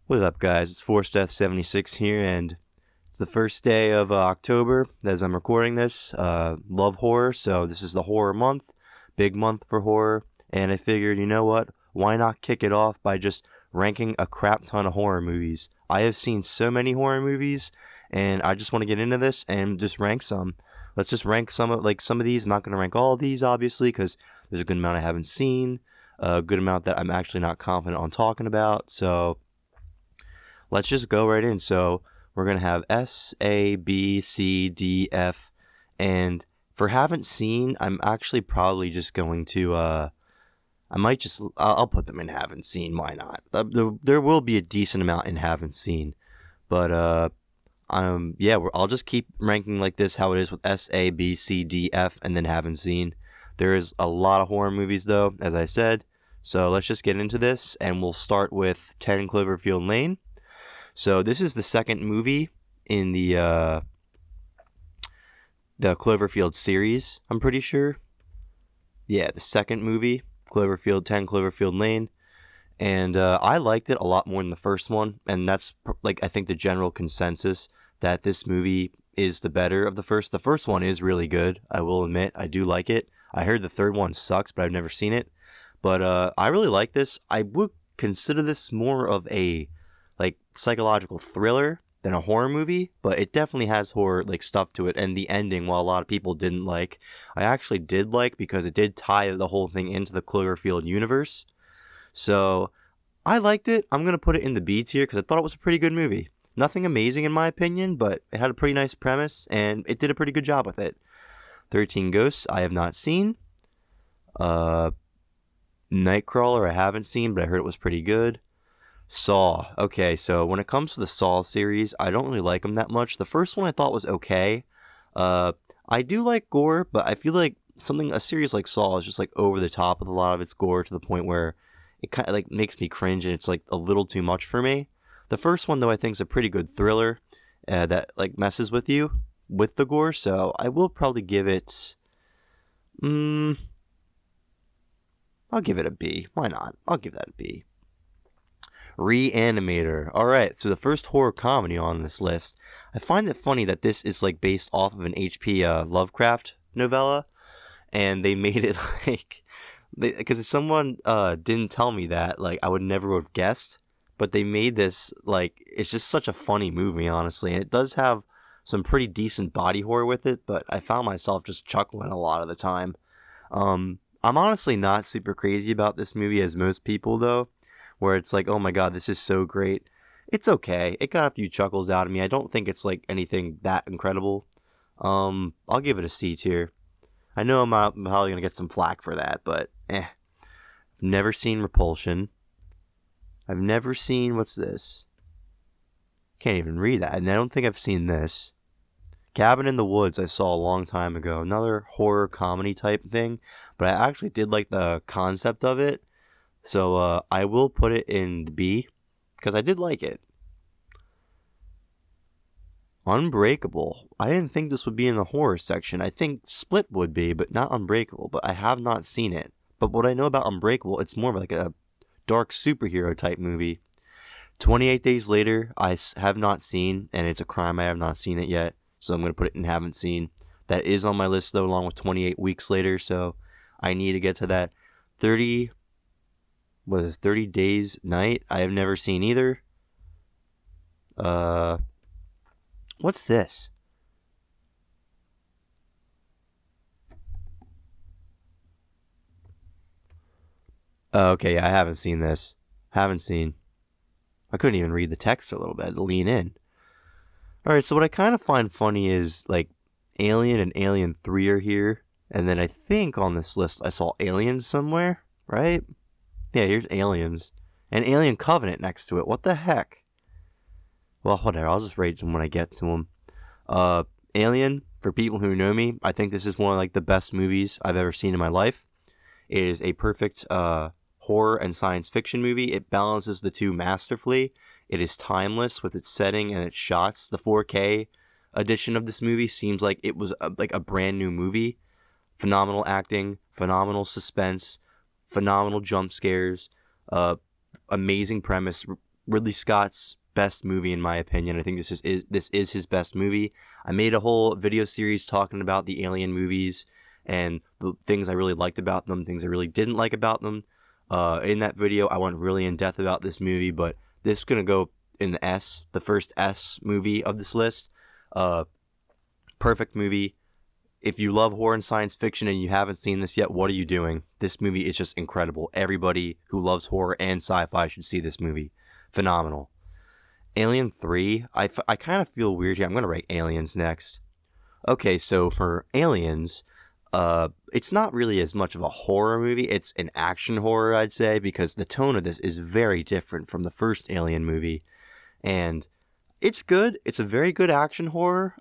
What up, guys? It's Force Death 76 here, and it's the first day of October as I'm recording this. Love horror, so this is the horror month, big month for horror, and I figured, you know what? Why not kick it off by just ranking a crap ton of horror movies? I have seen so many horror movies, and I just want to get into this and just rank some. Let's just rank some of these. I'm not going to rank all of these, obviously, because there's a good amount I haven't seen, a good amount that I'm actually not confident on talking about, so let's just go right in. So we're going to have S, A, B, C, D, F. And for haven't seen, I'm actually probably just going to, I'll put them in haven't seen. Why not? There will be a decent amount in haven't seen. But, I'll just keep ranking like this, how it is with S, A, B, C, D, F, and then haven't seen. There is a lot of horror movies, though, as I said. So let's just get into this, and we'll start with 10 Cloverfield Lane. So this is the second movie in the Cloverfield series, I'm pretty sure. Yeah, the second movie, 10 Cloverfield Lane. And I liked it a lot more than the first one. And that's, I think the general consensus that this movie is the better of the first. The first one is really good, I will admit. I do like it. I heard the third one sucks, but I've never seen it. But I really like this. I would consider this more of a psychological thriller than a horror movie, but it definitely has horror stuff to it. And the ending, while a lot of people didn't like, I actually did like, because it did tie the whole thing into the Cloverfield universe. So I liked it. I'm gonna put it in the B tier because I thought it was a pretty good movie. Nothing amazing in my opinion, but it had a pretty nice premise and it did a pretty good job with it. 13 Ghosts I have not seen. Nightcrawler I haven't seen, but I heard it was pretty good. Saw. Okay, so when it comes to the Saw series, I don't really like them that much. The first one I thought was okay. I do like gore, but I feel like a series like Saw is just over the top with a lot of its gore to the point where it kind of makes me cringe and it's a little too much for me. The first one though I think is a pretty good thriller that messes with you with the gore, so I will probably give it. I'll give it a B. Why not? I'll give that a B. Reanimator. Alright, so the first horror comedy on this list. I find it funny that this is based off of an H.P. Lovecraft novella, and they made it because if someone didn't tell me that, I would never have guessed, but they made this, it's just such a funny movie, honestly, and it does have some pretty decent body horror with it, but I found myself just chuckling a lot of the time. I'm honestly not super crazy about this movie as most people, though, where it's oh my god, this is so great. It's okay. It got a few chuckles out of me. I don't think it's anything that incredible. I'll give it a C tier. I know I'm probably gonna get some flack for that, but Never seen Repulsion. I've never seen, what's this? Can't even read that, and I don't think I've seen this. Cabin in the Woods I saw a long time ago. Another horror comedy type thing, but I actually did like the concept of it. So I will put it in the B, because I did like it. Unbreakable. I didn't think this would be in the horror section. I think Split would be, but not Unbreakable. But I have not seen it. But what I know about Unbreakable, it's more of a dark superhero type movie. 28 Days Later, I have not seen, and it's a crime I have not seen it yet. So I'm going to put it in haven't seen. That is on my list, though, along with 28 Weeks Later. So I need to get to that. 30 Days Night? I have never seen either. What's this? Okay, yeah, I haven't seen this. Haven't seen. I couldn't even read the text a little bit to lean in. Alright, so what I kind of find funny is, Alien and Alien 3 are here. And then I think on this list I saw Aliens somewhere, right? Yeah, here's Aliens. And Alien Covenant next to it. What the heck? Well, whatever. I'll just rate them when I get to them. Alien, for people who know me, I think this is one of the best movies I've ever seen in my life. It is a perfect horror and science fiction movie. It balances the two masterfully. It is timeless with its setting and its shots. The 4K edition of this movie seems like it was a brand new movie. Phenomenal acting, phenomenal suspense, phenomenal jump scares, amazing premise, Ridley Scott's best movie in my opinion. I think this is his best movie. I made a whole video series talking about the Alien movies and the things I really liked about them, things I really didn't like about them. In that video, I went really in depth about this movie, but this is gonna go in the first S movie of this list. Perfect movie. If you love horror and science fiction and you haven't seen this yet, what are you doing? This movie is just incredible. Everybody who loves horror and sci-fi should see this movie. Phenomenal. Alien 3, I kind of feel weird here. I'm going to rate Aliens next. Okay, so for Aliens, it's not really as much of a horror movie. It's an action horror, I'd say, because the tone of this is very different from the first Alien movie. And it's good. It's a very good action horror.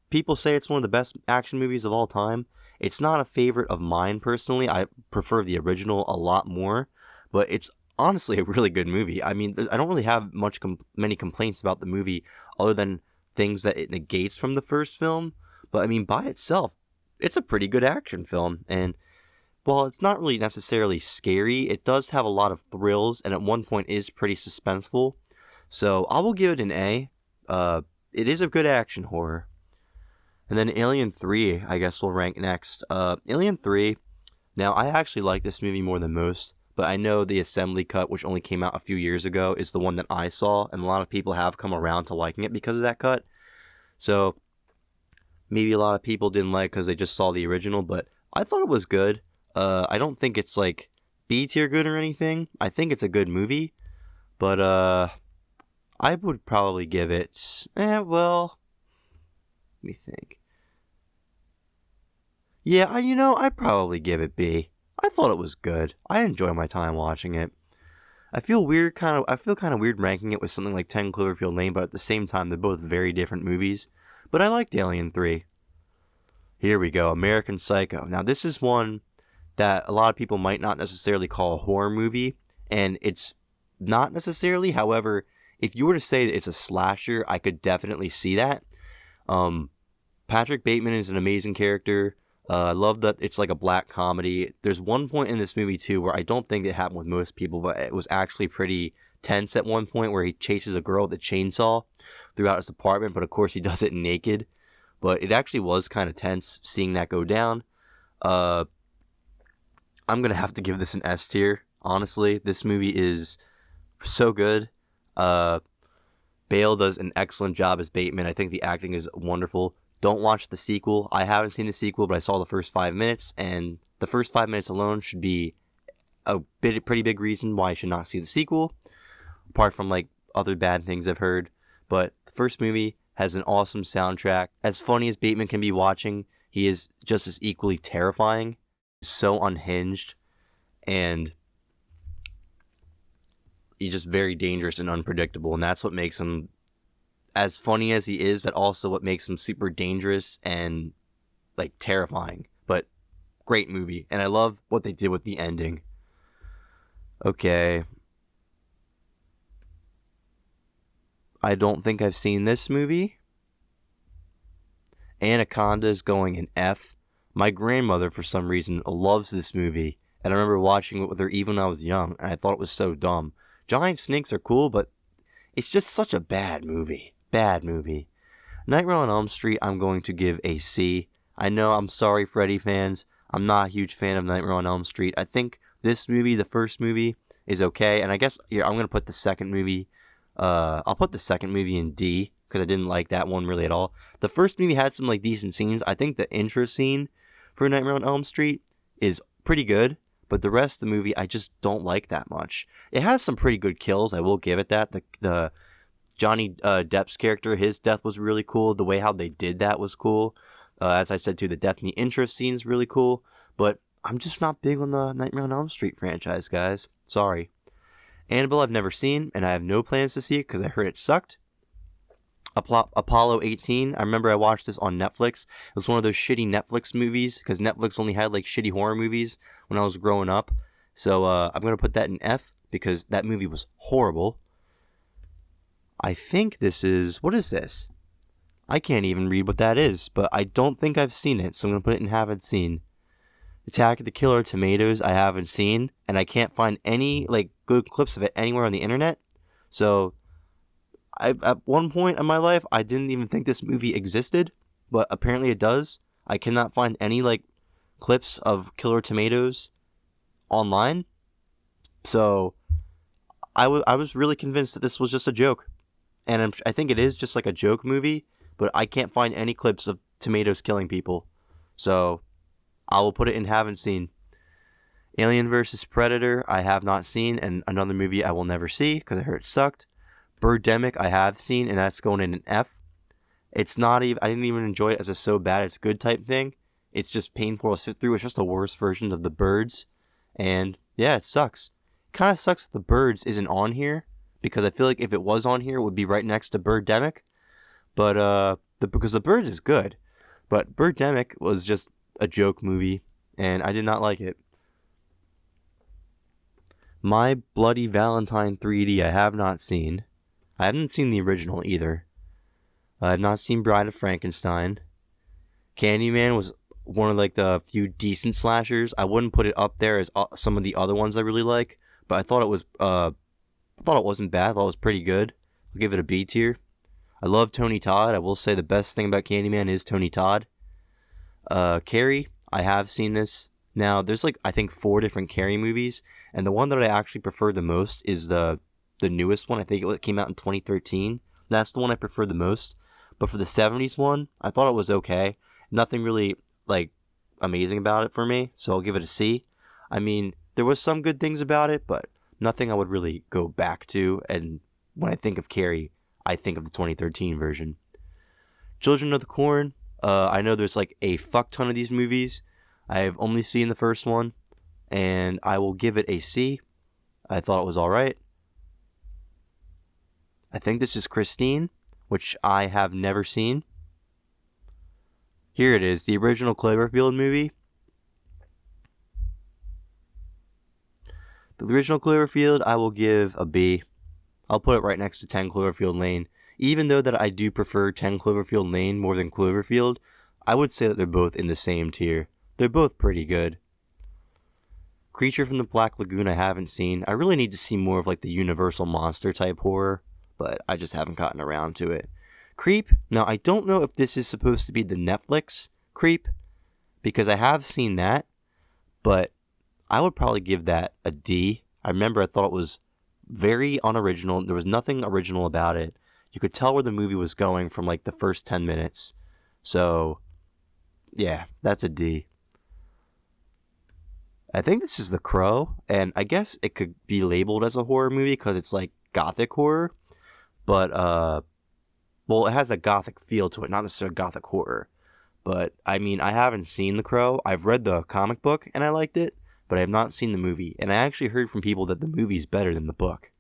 People say it's one of the best action movies of all time. It's not a favorite of mine personally. I prefer the original a lot more, but it's honestly a really good movie. I mean, I don't really have many complaints about the movie other than things that it negates from the first film. But I mean, by itself, it's a pretty good action film. And while it's not really necessarily scary, it does have a lot of thrills, and at one point is pretty suspenseful. So I will give it an A. It is a good action horror. And then Alien 3, I guess we'll rank next. Alien 3, now I actually like this movie more than most, but I know the assembly cut, which only came out a few years ago, is the one that I saw, and a lot of people have come around to liking it because of that cut. So maybe a lot of people didn't like it because they just saw the original, but I thought it was good. I don't think it's like B tier good or anything. I think it's a good movie, but I would probably give it, well, let me think. Yeah, I'd probably give it B. I thought it was good. I enjoy my time watching it. I feel kind of weird ranking it with something like 10 Cloverfield Lane, but at the same time, they're both very different movies. But I liked Alien 3. Here we go, American Psycho. Now, this is one that a lot of people might not necessarily call a horror movie, and it's not necessarily. However, if you were to say that it's a slasher, I could definitely see that. Patrick Bateman is an amazing character. I love that it's like a black comedy. There's one point in this movie, too, where I don't think it happened with most people, but it was actually pretty tense at one point where he chases a girl with a chainsaw throughout his apartment, but of course he does it naked. But it actually was kind of tense seeing that go down. I'm going to have to give this an S tier, honestly. This movie is so good. Bale does an excellent job as Bateman. I think the acting is wonderful. Don't watch the sequel. I haven't seen the sequel, but I saw the first 5 minutes, and the first 5 minutes alone should be a pretty big reason why I should not see the sequel, apart from like other bad things I've heard. But the first movie has an awesome soundtrack. As funny as Bateman can be watching, he is just as equally terrifying. He's so unhinged, and he's just very dangerous and unpredictable, and that's what makes him as funny as he is. That also what makes him super dangerous and like terrifying. But great movie, and I love what they did with the ending. Okay, I don't think I've seen this movie. Anaconda is going in F. My grandmother, for some reason, loves this movie, and I remember watching it with her even when I was young, and I thought it was so dumb. Giant snakes are cool, but it's just such a bad movie. Bad movie. Nightmare on Elm Street, I'm going to give a C. I know, I'm sorry, Freddy fans. I'm not a huge fan of Nightmare on Elm Street. I think this movie, the first movie, is okay, and I guess I'm going to put the second movie, I'll put the second movie in D, because I didn't like that one really at all. The first movie had some like decent scenes. I think the intro scene for Nightmare on Elm Street is pretty good, but the rest of the movie I just don't like that much. It has some pretty good kills, I will give it that. The Johnny Depp's character, his death was really cool. The way how they did that was cool. As I said too, the death in the intro scene is really cool, but I'm just not big on the Nightmare on Elm Street franchise, guys. Sorry. Annabelle I've never seen, and I have no plans to see it because I heard it sucked. Apollo 18, I remember I watched this on Netflix. It was one of those shitty Netflix movies, because Netflix only had like shitty horror movies when I was growing up. So I'm going to put that in F, because that movie was horrible. I think this is, what is this? I can't even read what that is, but I don't think I've seen it, so I'm going to put it in haven't seen. Attack of the Killer Tomatoes, I haven't seen, and I can't find any like good clips of it anywhere on the internet. So at one point in my life, I didn't even think this movie existed, but apparently it does. I cannot find any like clips of Killer Tomatoes online. So I was really convinced that this was just a joke. And I think it is just like a joke movie, but I can't find any clips of tomatoes killing people. So I will put it in haven't seen. Alien vs. Predator, I have not seen, and another movie I will never see because I heard it sucked. Birdemic, I have seen, and that's going in an F. It's not even, I didn't even enjoy it as a so bad it's good type thing. It's just painful to sit through. It's just a worse version of The Birds. And yeah, it sucks. Kind of sucks that The Birds isn't on here, because I feel like if it was on here, it would be right next to Birdemic. But because The Birds is good, but Birdemic was just a joke movie, and I did not like it. My Bloody Valentine 3D, I have not seen. I haven't seen the original either. I have not seen Bride of Frankenstein. Candyman was one of like the few decent slashers. I wouldn't put it up there as some of the other ones I really like, but I thought it was I thought it wasn't bad. I thought it was pretty good. I'll give it a B tier. I love Tony Todd. I will say the best thing about Candyman is Tony Todd. Carrie, I have seen this. Now, there's like, I think 4 different Carrie movies, and the one that I actually prefer the most is the newest one. I think it came out in 2013. That's the one I prefer the most. But for the 70s one, I thought it was okay. Nothing really, like, amazing about it for me, so I'll give it a C. I mean, there was some good things about it, but nothing I would really go back to, and when I think of Carrie, I think of the 2013 version. Children of the Corn, I know there's like a fuck ton of these movies. I have only seen the first one, and I will give it a C. I thought it was alright. I think this is Christine, which I have never seen. Here it is, the original Cloverfield movie. The original Cloverfield, I will give a B. I'll put it right next to 10 Cloverfield Lane. Even though that I do prefer 10 Cloverfield Lane more than Cloverfield, I would say that they're both in the same tier. They're both pretty good. Creature from the Black Lagoon I haven't seen. I really need to see more of like the Universal monster type horror, but I just haven't gotten around to it. Creep, now I don't know if this is supposed to be the Netflix Creep, because I have seen that, but I would probably give that a D. I remember I thought it was very unoriginal. There was nothing original about it. You could tell where the movie was going from like the first 10 minutes. So, yeah, that's a D. I think this is The Crow, and I guess it could be labeled as a horror movie because it's like gothic horror, but well, it has a gothic feel to it, not necessarily gothic horror. But I mean, I haven't seen The Crow. I've read the comic book and I liked it, but I have not seen the movie, and I actually heard from people that the movie's better than the book.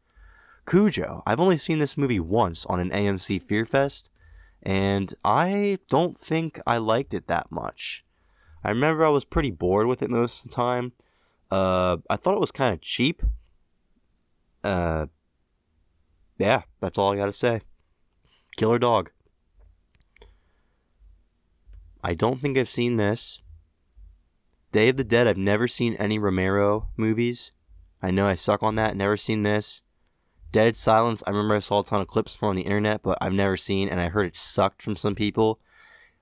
Cujo, I've only seen this movie once on an AMC Fear Fest, and I don't think I liked it that much. I remember I was pretty bored with it most of the time. I thought it was kind of cheap. Yeah, that's all I gotta say. Killer Dog. I don't think I've seen this. Day of the Dead, I've never seen any Romero movies. I know I suck on that, never seen this. Dead Silence, I remember I saw a ton of clips from on the internet, but I've never seen, and I heard it sucked from some people.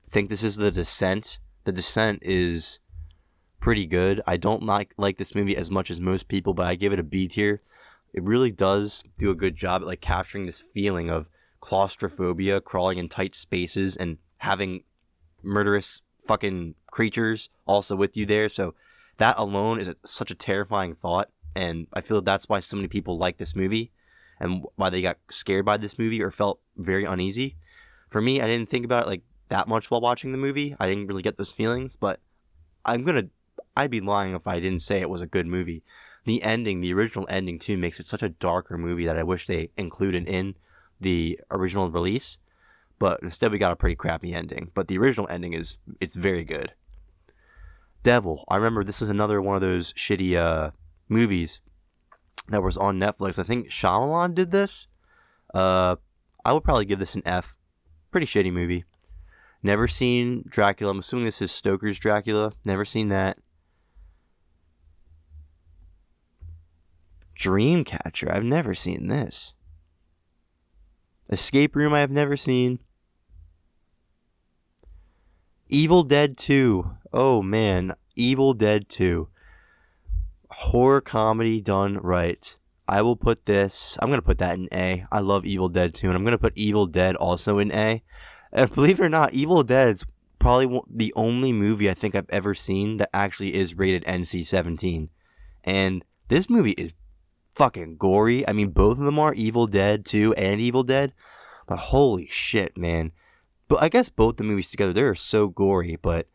I think this is The Descent. The Descent is pretty good. I don't like this movie as much as most people, but I give it a B tier. It really does do a good job at like capturing this feeling of claustrophobia, crawling in tight spaces, and having murderous fucking creatures also with you there. So that alone is such a terrifying thought, and I feel that's why so many people like this movie and why they got scared by this movie or felt very uneasy. For me, I didn't think about it like that much while watching the movie. I didn't really get those feelings, but I'd be lying if I didn't say it was a good movie. The ending, the original ending too, makes it such a darker movie that I wish they included in the original release, but instead we got a pretty crappy ending. But the original ending it's very good. Devil, I remember this was another one of those shitty movies that was on Netflix. I think Shyamalan did this. I would probably give this an F. Pretty shitty movie. Never seen Dracula. I'm assuming this is Stoker's Dracula. Never seen that. Dreamcatcher. I've never seen this. Escape Room I have never seen. Evil Dead 2. Oh man, Evil Dead 2. Horror comedy done right. I will put this, I'm going to put that in A. I love Evil Dead 2, and I'm going to put Evil Dead also in A. And believe it or not, Evil Dead is probably the only movie I think I've ever seen that actually is rated NC-17. And this movie is fucking gory. I mean, both of them are, Evil Dead 2 and Evil Dead. But holy shit, man. But I guess both the movies together, they're so gory. But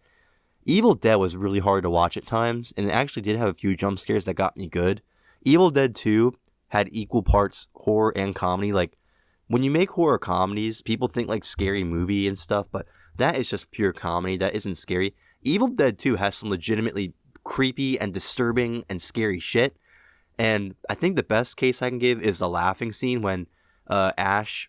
Evil Dead was really hard to watch at times, and it actually did have a few jump scares that got me good. Evil Dead 2 had equal parts horror and comedy. Like, when you make horror comedies, people think like Scary Movie and stuff, but that is just pure comedy. That isn't scary. Evil Dead 2 has some legitimately creepy and disturbing and scary shit. And I think the best case I can give is the laughing scene when Ash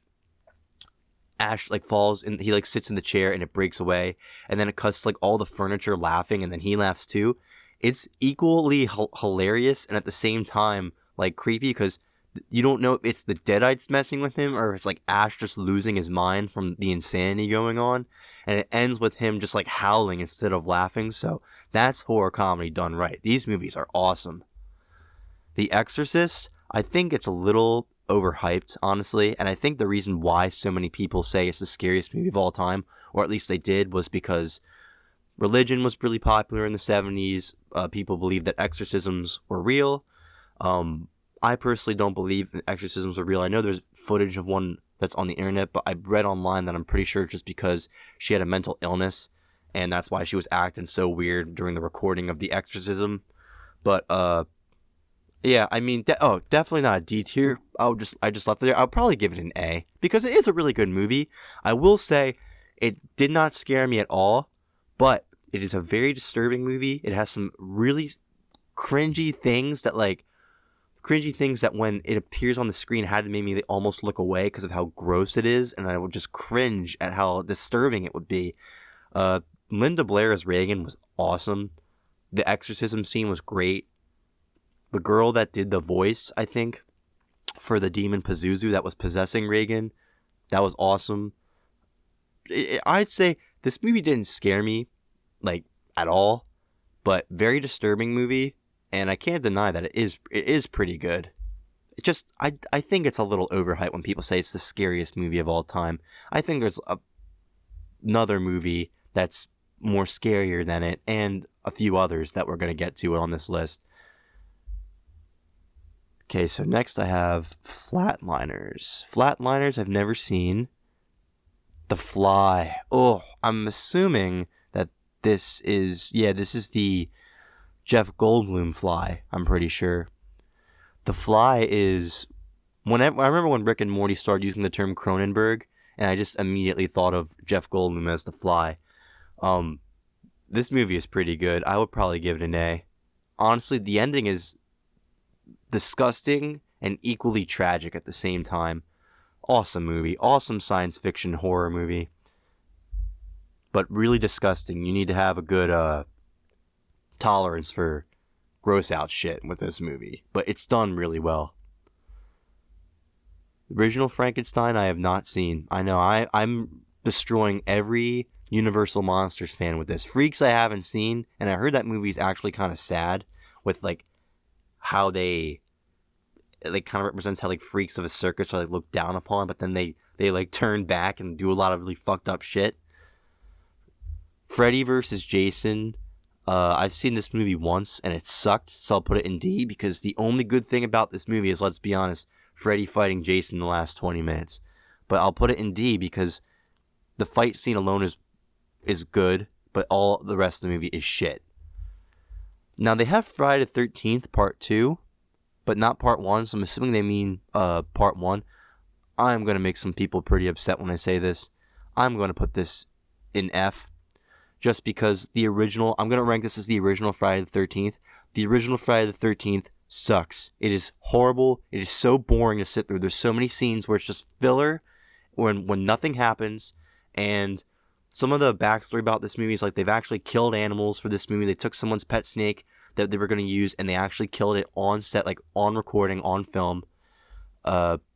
like falls and he like sits in the chair and it breaks away, and then it cuts to, like, all the furniture laughing, and then he laughs too. It's equally hilarious and at the same time like creepy, because you don't know if it's the Deadites messing with him or if it's like Ash just losing his mind from the insanity going on, and it ends with him just like howling instead of laughing. So that's horror comedy done right. These movies are awesome. The Exorcist, I think it's a little overhyped, honestly, and I think the reason why so many people say it's the scariest movie of all time, or at least they did, was because religion was really popular in the 70s. People believed that exorcisms were real. I personally don't believe exorcisms are real. I know there's footage of one that's on the internet, but I read online that I'm pretty sure just because she had a mental illness, and that's why she was acting so weird during the recording of the exorcism. But yeah, I mean, definitely not a D tier. I just left it there. I'll probably give it an A because it is a really good movie. I will say it did not scare me at all, but it is a very disturbing movie. It has some really cringy things that when it appears on the screen had to make me almost look away because of how gross it is, and I would just cringe at how disturbing it would be. Linda Blair as Reagan was awesome. The exorcism scene was great. The girl that did the voice, I think, for the demon Pazuzu that was possessing Reagan, that was awesome. I'd say this movie didn't scare me, like, at all, but very disturbing movie, and I can't deny that it is pretty good. It just, I think it's a little overhyped when people say it's the scariest movie of all time. I think there's another movie that's more scarier than it, and a few others that we're going to get to on this list. Okay, so next I have Flatliners. Flatliners I've never seen. The Fly. Oh, I'm assuming that this is the Jeff Goldblum Fly, I'm pretty sure. The Fly is... I remember when Rick and Morty started using the term Cronenberg, and I just immediately thought of Jeff Goldblum as The Fly. This movie is pretty good. I would probably give it an A. Honestly, the ending is disgusting and equally tragic at the same time. Awesome movie. Awesome science fiction horror movie. But really disgusting. You need to have a good tolerance for gross out shit with this movie. But it's done really well. Original Frankenstein I have not seen. I know I'm destroying every Universal Monsters fan with this. Freaks I haven't seen, and I heard that movie's actually kind of sad with like how it like kind of represents how like freaks of a circus are like looked down upon, but then they like turn back and do a lot of really fucked up shit. Freddy vs. Jason. I've seen this movie once and it sucked, so I'll put it in D because the only good thing about this movie is, let's be honest, Freddy fighting Jason in the last 20 minutes. But I'll put it in D because the fight scene alone is good, but all the rest of the movie is shit. Now, they have Friday the 13th Part 2, but not Part 1, so I'm assuming they mean Part 1. I'm going to make some people pretty upset when I say this. I'm going to put this in F, just because the original... I'm going to rank this as the original Friday the 13th. The original Friday the 13th sucks. It is horrible. It is so boring to sit through. There's so many scenes where it's just filler, when nothing happens, and... Some of the backstory about this movie is like they've actually killed animals for this movie. They took someone's pet snake that they were going to use and they actually killed it on set, like on recording, on film.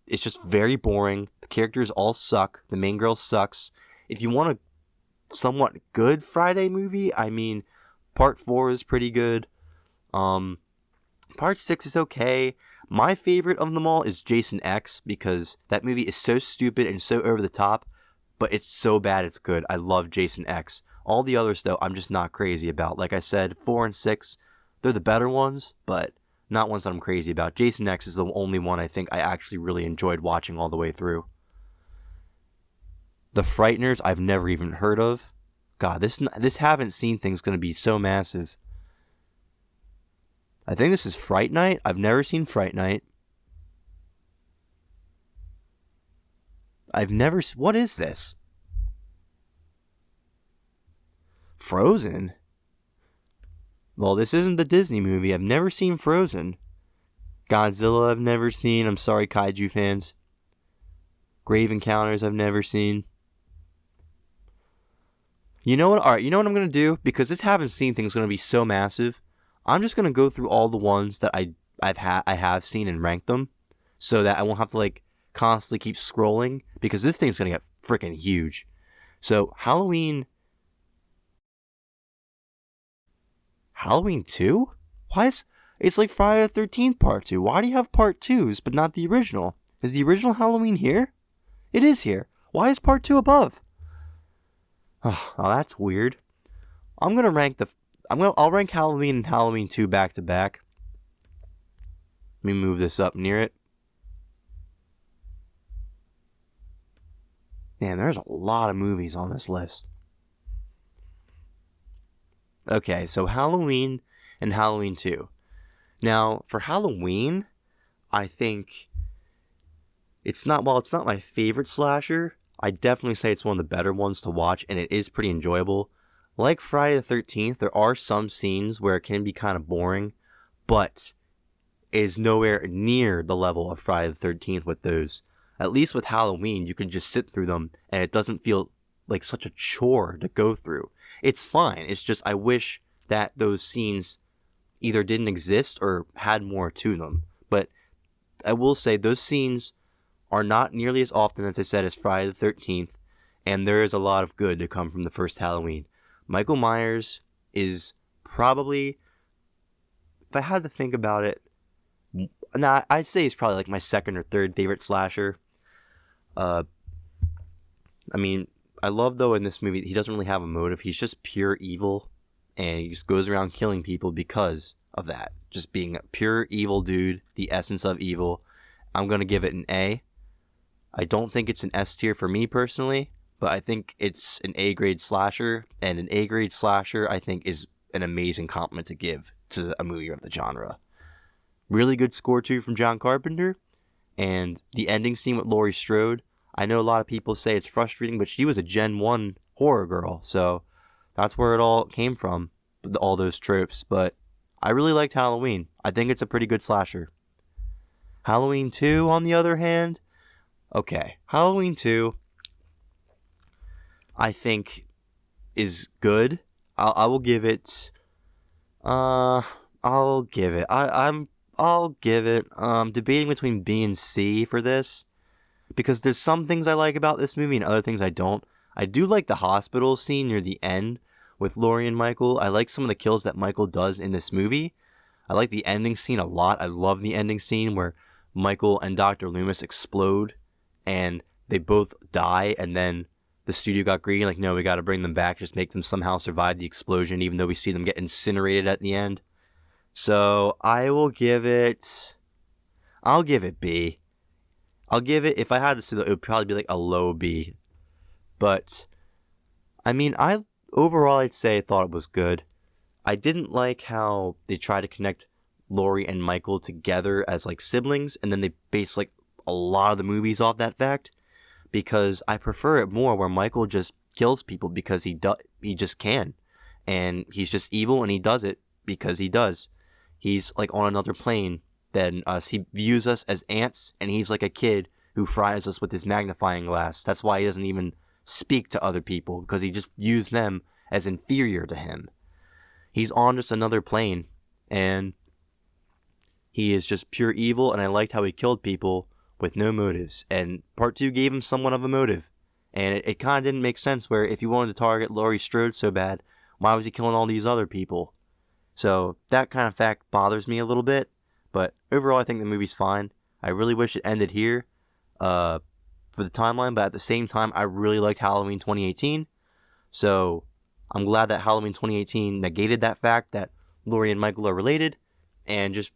it's just very boring. The characters all suck. The main girl sucks. If you want a somewhat good Friday movie, I mean, Part 4 is pretty good. Part 6 is okay. My favorite of them all is Jason X, because that movie is so stupid and so over the top, but it's so bad it's good. I love Jason X. All the others, though, I'm just not crazy about. Like I said, 4 and 6, they're the better ones, but not ones that I'm crazy about. Jason X is the only one I think I actually really enjoyed watching all the way through. The Frighteners, I've never even heard of. God, this haven't seen thing's going to be so massive. I think this is Fright Night. I've never seen Fright Night. What is this? Frozen? Well, this isn't the Disney movie. I've never seen Frozen. Godzilla, I've never seen. I'm sorry, kaiju fans. Grave Encounters, I've never seen. You know what? Alright, you know what I'm going to do? Because this haven't seen thing is going to be so massive, I'm just going to go through all the ones that I have seen and rank them, so that I won't have to, like, constantly keep scrolling, because this thing's going to get freaking huge. So, Halloween 2? It's like Friday the 13th Part 2. Why do you have Part 2s, but not the original? Is the original Halloween here? It is here. Why is Part 2 above? Oh, that's weird. I'll rank Halloween and Halloween 2 back to back. Let me move this up near it. Man, there's a lot of movies on this list. Okay, so Halloween and Halloween 2. Now, for Halloween, I think it's not my favorite slasher. I definitely say it's one of the better ones to watch, and it is pretty enjoyable. Like Friday the 13th, there are some scenes where it can be kind of boring, but it is nowhere near the level of Friday the 13th with those. At least with Halloween, you can just sit through them, and it doesn't feel like such a chore to go through. It's fine. It's just I wish that those scenes either didn't exist or had more to them. But I will say those scenes are not nearly as often, as I said, as Friday the 13th, and there is a lot of good to come from the first Halloween. Michael Myers is probably, if I had to think about it, I'd say he's probably like my second or third favorite slasher. I mean, I love, though, in this movie, he doesn't really have a motive. He's just pure evil, and he just goes around killing people because of that. Just being a pure evil dude, the essence of evil. I'm going to give it an A. I don't think it's an S tier for me personally, but I think it's an A-grade slasher, and an A-grade slasher, I think, is an amazing compliment to give to a movie of the genre. Really good score, too, from John Carpenter, and the ending scene with Laurie Strode. I know a lot of people say it's frustrating, but she was a Gen 1 horror girl, so that's where it all came from, all those tropes, but I really liked Halloween. I think it's a pretty good slasher. Halloween 2, on the other hand, okay, Halloween 2, I think, is good. I'll give it, I'll give it, debating between B and C for this, because there's some things I like about this movie and other things I don't. I do like the hospital scene near the end with Laurie and Michael. I like some of the kills that Michael does in this movie. I like the ending scene a lot. I love the ending scene where Michael and Dr. Loomis explode and they both die, and then the studio got greedy, like, no, we got to bring them back, just make them somehow survive the explosion, even though we see them get incinerated at the end. So I'll give it B. I'll give it, if I had to say, it would probably be like a low B. But, I mean, overall I'd say I thought it was good. I didn't like how they tried to connect Laurie and Michael together as like siblings, and then they base like a lot of the movies off that fact, because I prefer it more where Michael just kills people because he just can, and he's just evil and he does it because he does. He's like on another plane than us. He views us as ants, and he's like a kid who fries us with his magnifying glass. That's why he doesn't even speak to other people, because he just views them as inferior to him. He's on just another plane, and he is just pure evil, and I liked how he killed people with no motives. And part 2 gave him somewhat of a motive. And it kind of didn't make sense where if he wanted to target Laurie Strode so bad, why was he killing all these other people? So that kind of fact bothers me a little bit. But overall, I think the movie's fine. I really wish it ended here for the timeline. But at the same time, I really liked Halloween 2018. So I'm glad that Halloween 2018 negated that fact that Laurie and Michael are related and just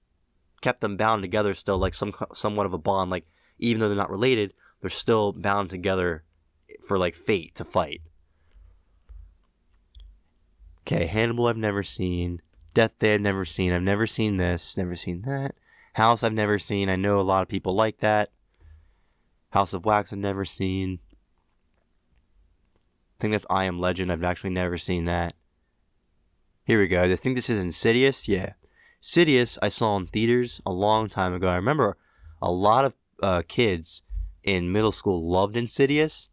kept them bound together still, like somewhat of a bond. Like, even though they're not related, they're still bound together for, like, fate to fight. Okay, Hannibal I've never seen. Death Day I've never seen. I've never seen this. Never seen that. House I've never seen. I know a lot of people like that. House of Wax I've never seen. I think that's I Am Legend. I've actually never seen that. Here we go. I think this is Insidious. Yeah. Insidious I saw in theaters a long time ago. I remember a lot of kids in middle school loved Insidious.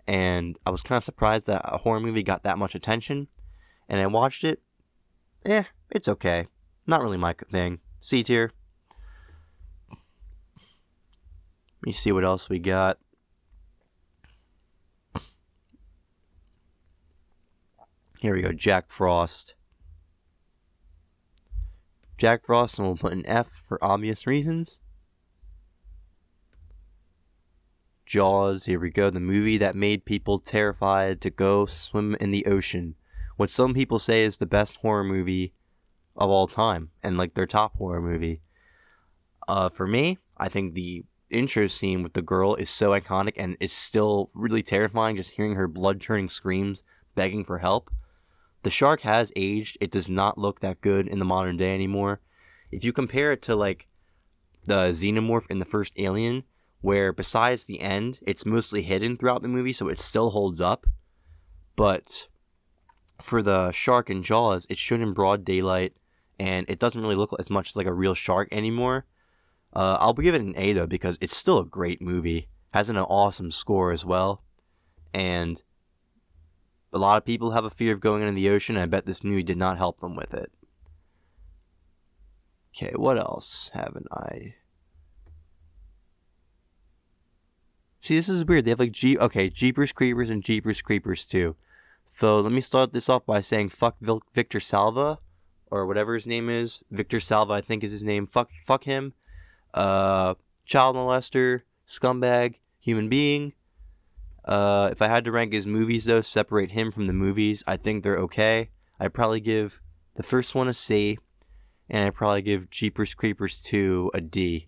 And I was kind of surprised that a horror movie got that much attention. And I watched it. It's okay. Not really my thing. C tier. Let me see what else we got. Here we go. Jack Frost. Jack Frost, and we'll put an F for obvious reasons. Jaws. Here we go. The movie that made people terrified to go swim in the ocean. What some people say is the best horror movie of all time, and like their top horror movie. For me, I think the intro scene with the girl is so iconic and is still really terrifying, just hearing her blood-churning screams begging for help. The shark has aged. It does not look that good in the modern day anymore. If you compare it to like the xenomorph in the first Alien, where besides the end, it's mostly hidden throughout the movie, so it still holds up. But for the shark in Jaws, it's shown in broad daylight, and it doesn't really look as much as like a real shark anymore. I'll give it an A though, because it's still a great movie. Has an awesome score as well. And a lot of people have a fear of going into the ocean, and I bet this movie did not help them with it. Okay, what else haven't I? See, this is weird. They have like Jeepers Creepers and Jeepers Creepers 2. So let me start this off by saying fuck Victor Salva, or whatever his name is. Victor Salva, I think is his name. Fuck him. Child molester, scumbag, human being. If I had to rank his movies though, separate him from the movies, I think they're okay. I'd probably give the first one a C, and I'd probably give Jeepers Creepers 2 a D.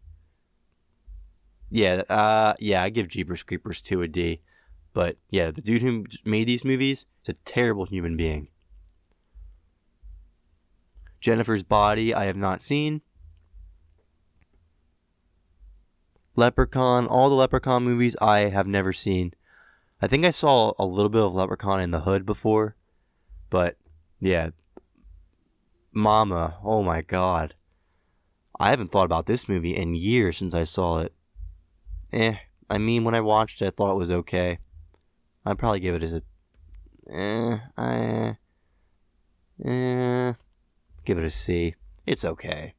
Yeah, I give Jeepers Creepers 2 a D. But yeah, the dude who made these movies is a terrible human being. Jennifer's Body, I have not seen. Leprechaun, all the Leprechaun movies I have never seen. I think I saw a little bit of Leprechaun in the Hood before. But yeah. Mama, oh my god. I haven't thought about this movie in years since I saw it. I mean, when I watched it, I thought it was okay. I'd probably give it as give it a C. It's okay.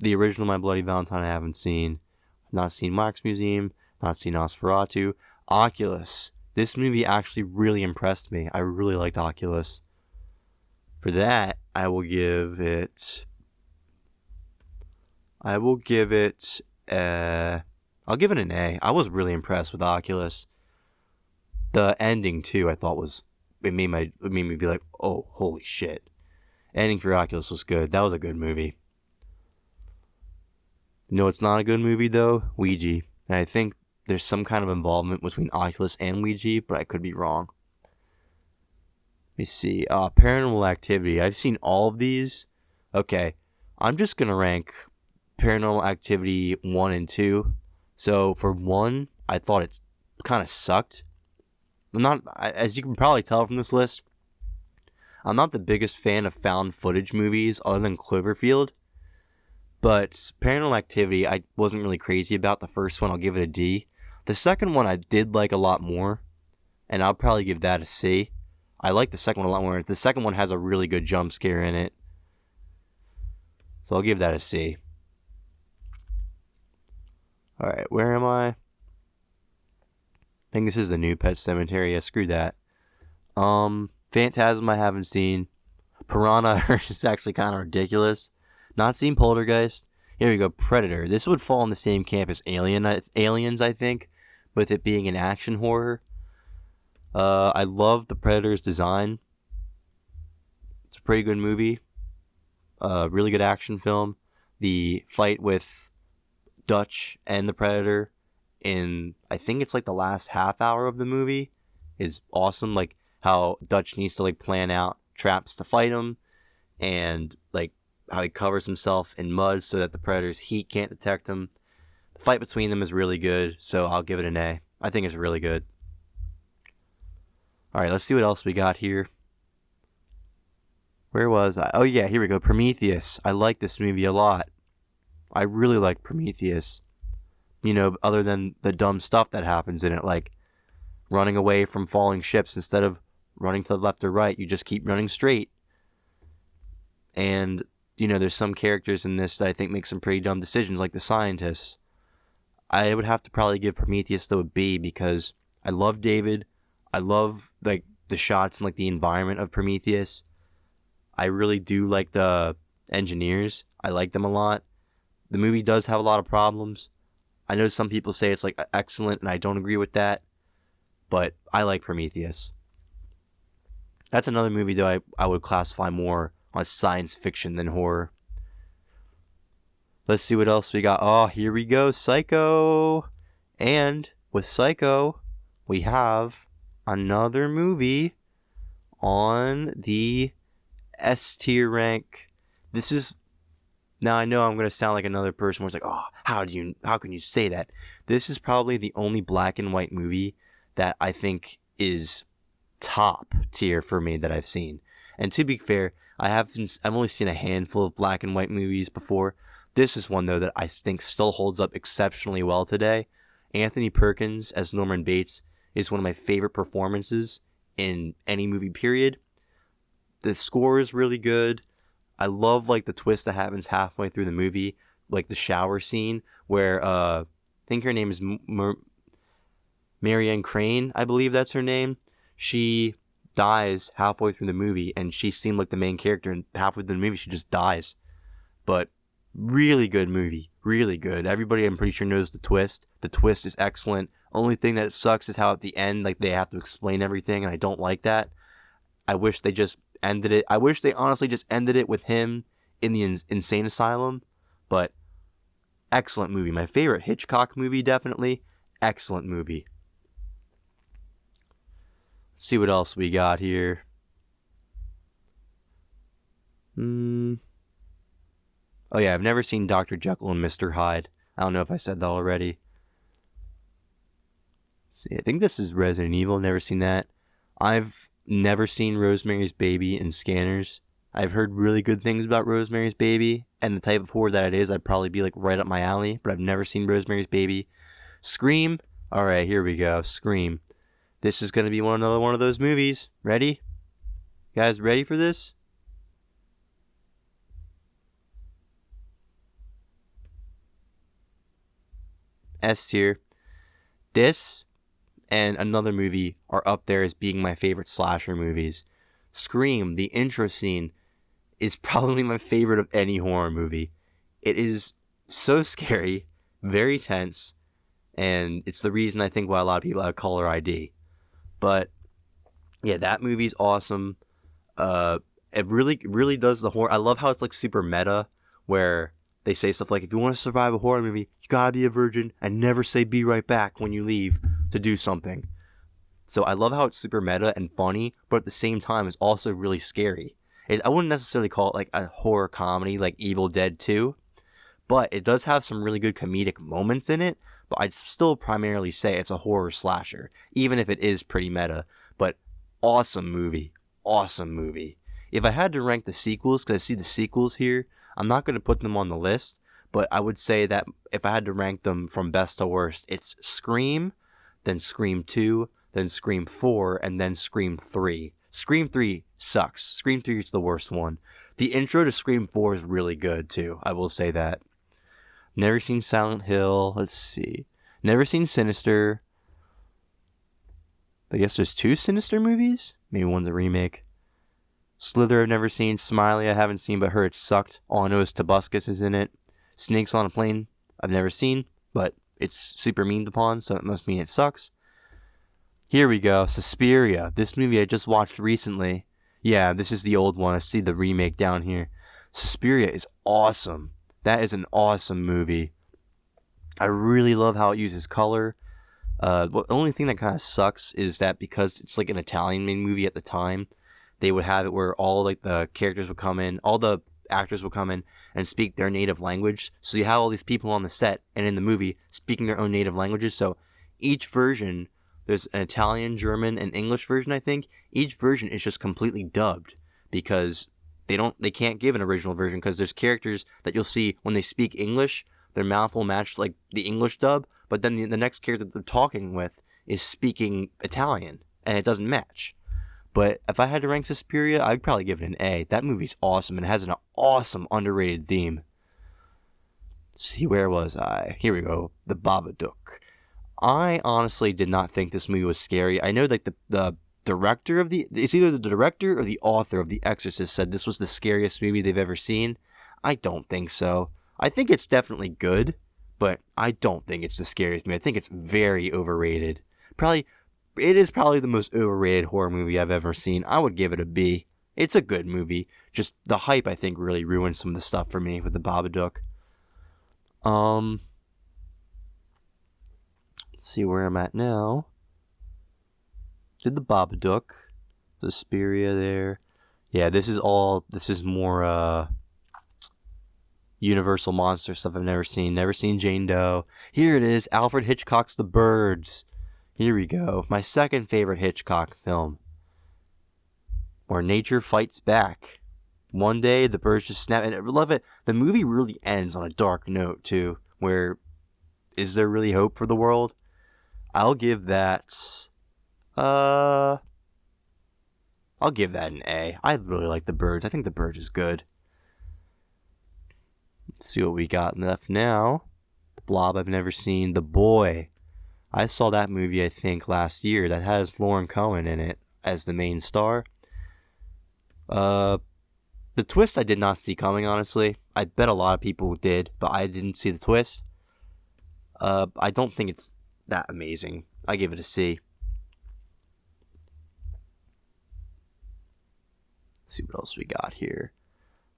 The original My Bloody Valentine I haven't seen. Not seen Wax Museum. Not seen Nosferatu. Oculus. This movie actually really impressed me. I really liked Oculus. For that, I'll give it an A. I was really impressed with Oculus. The ending too, I thought it made me be like, oh, holy shit. Ending for Oculus was good. That was a good movie. No, it's not a good movie though. Ouija. And I think there's some kind of involvement between Oculus and Ouija, but I could be wrong. Let me see. Paranormal Activity. I've seen all of these. Okay. I'm just gonna rank Paranormal Activity 1 and 2. So for 1, I thought it kind of sucked. As you can probably tell from this list, I'm not the biggest fan of found footage movies other than Cloverfield. But Paranormal Activity, I wasn't really crazy about. The first one, I'll give it a D. The second one, I did like a lot more, and I'll probably give that a C. I like the second one a lot more. The second one has a really good jump scare in it. So I'll give that a C. Alright, where am I? I think this is the new Pet Cemetery. Yeah, screw that. Phantasm I haven't seen. Piranha is actually kind of ridiculous. Not seen Poltergeist. Here we go, Predator. This would fall in the same camp as Aliens, I think, with it being an action horror. I love the Predator's design. It's a pretty good movie. Really good action film. The fight with Dutch and the Predator in, I think it's like the last half hour of the movie, is awesome. Like how Dutch needs to like plan out traps to fight him, and like how he covers himself in mud so that the Predator's heat can't detect him. The fight between them is really good, so I'll give it an A. I think it's really good. Alright, let's see what else we got here. Where was I? Oh yeah, here we go. Prometheus. I like this movie a lot. I really like Prometheus. You know, other than the dumb stuff that happens in it, like running away from falling ships instead of running to the left or right, you just keep running straight. And, you know, there's some characters in this that I think make some pretty dumb decisions, like the scientists. I would have to probably give Prometheus, though, a B, because I love David. I love, like, the shots and, like, the environment of Prometheus. I really do like the engineers. I like them a lot. The movie does have a lot of problems. I know some people say it's, like, excellent, and I don't agree with that. But I like Prometheus. That's another movie, though, I would classify more on science fiction than horror. Let's see what else we got. Oh, here we go. Psycho. And with Psycho, we have another movie on the S tier rank. This is, now I know I'm going to sound like another person who's like, oh, how can you say that? This is probably the only black and white movie that I think is top tier for me that I've seen. And to be fair, I've only seen a handful of black and white movies before. This is one, though, that I think still holds up exceptionally well today. Anthony Perkins as Norman Bates is one of my favorite performances in any movie, period. The score is really good. I love, like, the twist that happens halfway through the movie, like the shower scene where, I think her name is Marianne Crane, I believe that's her name. She dies halfway through the movie, and she seemed like the main character, and halfway through the movie she just dies. But really good movie, really good. Everybody, I'm pretty sure, knows the twist. The twist is excellent. Only thing that sucks is how at the end, like, they have to explain everything, and I don't like that. I wish they just ended it. I wish they honestly just ended it with him in the insane asylum. But excellent movie. My favorite Hitchcock movie, definitely. Excellent movie. Let's see what else we got here. Oh yeah, I've never seen Dr. Jekyll and Mr. Hyde. I don't know if I said that already. See, I think this is Resident Evil. Never seen that. I've never seen Rosemary's Baby and Scanners. I've heard really good things about Rosemary's Baby, and the type of horror that it is, I'd probably be like right up my alley, but I've never seen Rosemary's Baby. Scream. Alright, here we go. Scream. This is going to be another one of those movies. Ready? You guys ready for this? S tier. This and another movie are up there as being my favorite slasher movies. Scream, the intro scene, is probably my favorite of any horror movie. It is so scary, very tense, and it's the reason I think why a lot of people have caller ID. But yeah, that movie's awesome. It really does the horror. I love how it's like super meta, where they say stuff like, if you want to survive a horror movie, you gotta be a virgin and never say be right back when you leave to do something. So I love how it's super meta and funny, but at the same time it's also really scary. I wouldn't necessarily call it like a horror comedy like Evil Dead 2, but it does have some really good comedic moments in it, but I'd still primarily say it's a horror slasher, even if it is pretty meta. But awesome movie. Awesome movie. If I had to rank the sequels, because I see the sequels here, I'm not going to put them on the list, but I would say that if I had to rank them from best to worst, it's Scream, then Scream 2, then Scream 4, and then Scream 3. Scream 3 sucks. Scream 3 is the worst one. The intro to Scream 4 is really good too. I will say that. Never seen Silent Hill. Let's see. Never seen Sinister. I guess there's 2 Sinister movies? Maybe one's a remake. Slither I've never seen. Smiley I haven't seen but heard it sucked. All I know is Tobuscus is in it. Snakes on a Plane I've never seen, but it's super memed upon, so it must mean it sucks. Here we go. Suspiria. This movie I just watched recently. Yeah, this is the old one. I see the remake down here. Suspiria is awesome. That is an awesome movie. I really love how it uses color. The only thing that kind of sucks is that because it's like an Italian made movie at the time, they would have it where all like the characters would come in, all the actors would come in and speak their native language. So you have all these people on the set and in the movie speaking their own native languages. So each version, there's an Italian, German, and English version, I think. Each version is just completely dubbed because they can't give an original version because there's characters that you'll see when they speak English, their mouth will match like the English dub, but then the next character that they're talking with is speaking Italian and it doesn't match. But if I had to rank Suspiria, I'd probably give it an A. That movie's awesome and it has an awesome underrated theme. Let's see, where was I? Here we go. The Babadook. I honestly did not think this movie was scary. I know like the director of it's either the director or the author of The Exorcist said this was the scariest movie they've ever seen. I don't think so. I think it's definitely good, but I don't think it's the scariest movie. I think it's very overrated. It is probably the most overrated horror movie I've ever seen. I would give it a B. It's a good movie. Just the hype, I think, really ruined some of the stuff for me with the Babadook. Let's see where I'm at now. Did the Babadook. Suspiria there. Yeah, this is more, Universal Monster stuff I've never seen. Never seen Jane Doe. Here it is. Alfred Hitchcock's The Birds. Here we go. My second favorite Hitchcock film. Where nature fights back. One day the birds just snap. And I love it. The movie really ends on a dark note too. Where is there really hope for the world? I'll give that an A. I really like The Birds. I think The Birds is good. Let's see what we got left now. The Blob I've never seen. The Boy. I saw that movie, I think, last year. That has Lauren Cohen in it as the main star. The twist I did not see coming, honestly. I bet a lot of people did, but I didn't see the twist. I don't think it's that amazing. I give it a C. Let's see what else we got here.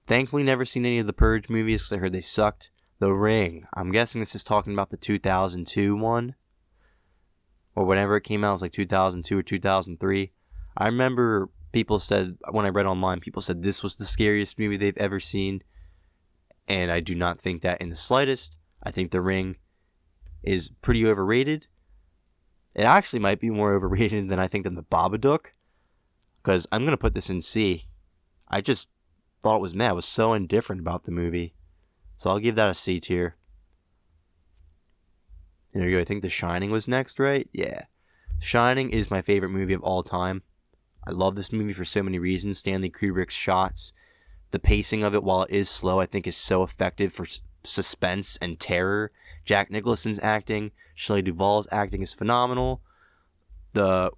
Thankfully, never seen any of the Purge movies because I heard they sucked. The Ring. I'm guessing this is talking about the 2002 one. Or whenever it came out, it was like 2002 or 2003. I remember people said, when I read online, people said this was the scariest movie they've ever seen. And I do not think that in the slightest. I think The Ring is pretty overrated. It actually might be more overrated than I think than The Babadook. Because I'm going to put this in C. I just thought it was meh. I was so indifferent about the movie. So I'll give that a C tier. There you go. I think The Shining was next, right? Yeah. The Shining is my favorite movie of all time. I love this movie for so many reasons. Stanley Kubrick's shots, the pacing of it, while it is slow, I think is so effective for suspense and terror. Jack Nicholson's acting, Shelley Duvall's acting is phenomenal. The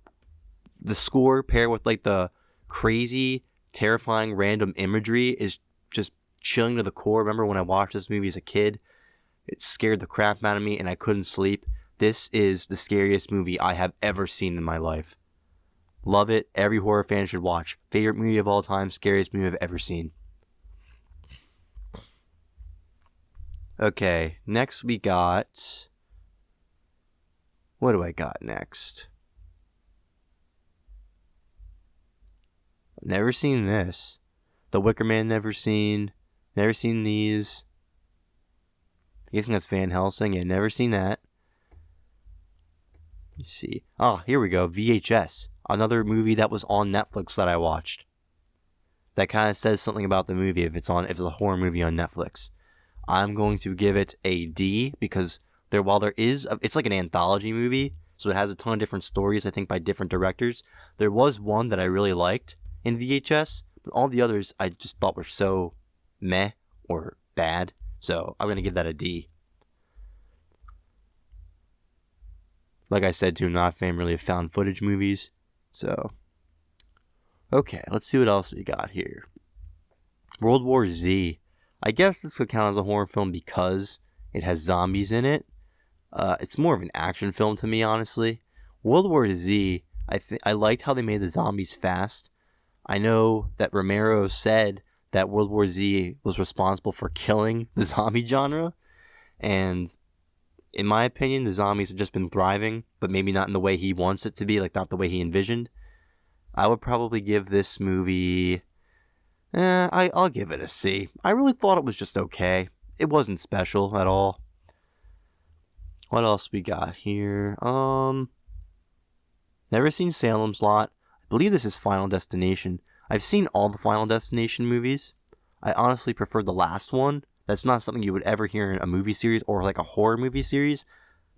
score paired with like the crazy, terrifying, random imagery is just chilling to the core. Remember when I watched this movie as a kid? It scared the crap out of me and I couldn't sleep. This is the scariest movie I have ever seen in my life. Love it. Every horror fan should watch. Favorite movie of all time. Scariest movie I've ever seen. Okay. Next we got... What do I got next? Never seen this. The Wicker Man, never seen. Never seen these. I guess that's Van Helsing. Yeah, never seen that. Let's see. Here we go. VHS. Another movie that was on Netflix that I watched. That kind of says something about the movie if it's a horror movie on Netflix. I'm going to give it a D because it's like an anthology movie, so it has a ton of different stories, I think, by different directors. There was one that I really liked in VHS, But all the others I just thought were so meh or bad. So I'm going to give that a D. Like I said, too, not a fan really of found footage movies. So, okay, let's see what else we got here. World War Z. I guess this could count as a horror film because it has zombies in it. It's more of an action film to me, honestly. World War Z, I liked how they made the zombies fast. I know that Romero said that World War Z was responsible for killing the zombie genre, and in my opinion, the zombies have just been thriving, but maybe not in the way he wants it to be, like not the way he envisioned. I would probably give this movie, I'll give it a C. I really thought it was just okay. It wasn't special at all. What else we got here? Never seen Salem's Lot. I believe this is Final Destination. I've seen all the Final Destination movies. I honestly prefer the last one. That's not something you would ever hear in a movie series or like a horror movie series.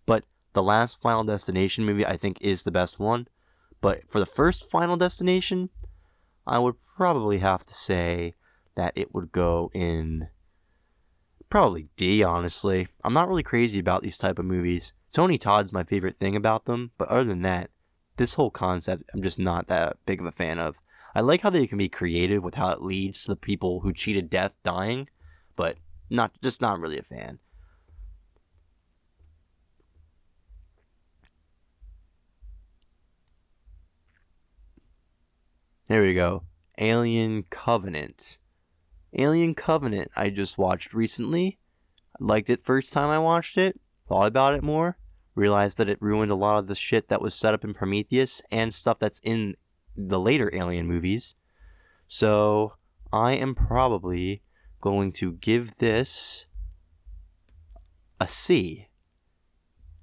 But the last Final Destination movie I think is the best one. But for the first Final Destination, I would probably have to say that it would go in probably D, honestly. I'm not really crazy about these type of movies. Tony Todd's my favorite thing about them, but other than that, this whole concept I'm just not that big of a fan of. I like how they can be creative with how it leads to the people who cheated death dying, but not really a fan. There we go. Alien Covenant. Alien Covenant I just watched recently. I liked it first time I watched it. Thought about it more. Realized that it ruined a lot of the shit that was set up in Prometheus and stuff that's in the later Alien movies. So I am probably going to give this a C.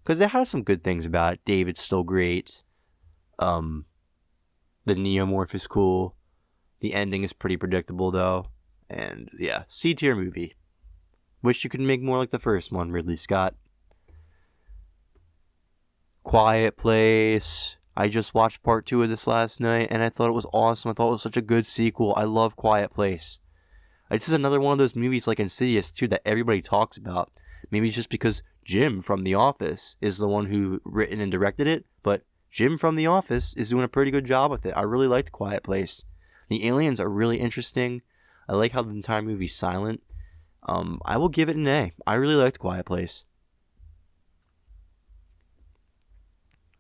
Because it has some good things about it. David's still great. The Neomorph is cool. The ending is pretty predictable though. And yeah, C tier movie. Wish you could make more like the first one, Ridley Scott. Quiet Place. I just watched part 2 of this last night and I thought it was awesome. I thought it was such a good sequel. I love Quiet Place. This is another one of those movies like Insidious too that everybody talks about. Maybe it's just because Jim from The Office is the one who written and directed it, but Jim from The Office is doing a pretty good job with it. I really liked Quiet Place. The aliens are really interesting. I like how the entire movie's silent. I will give it an A. I really liked Quiet Place.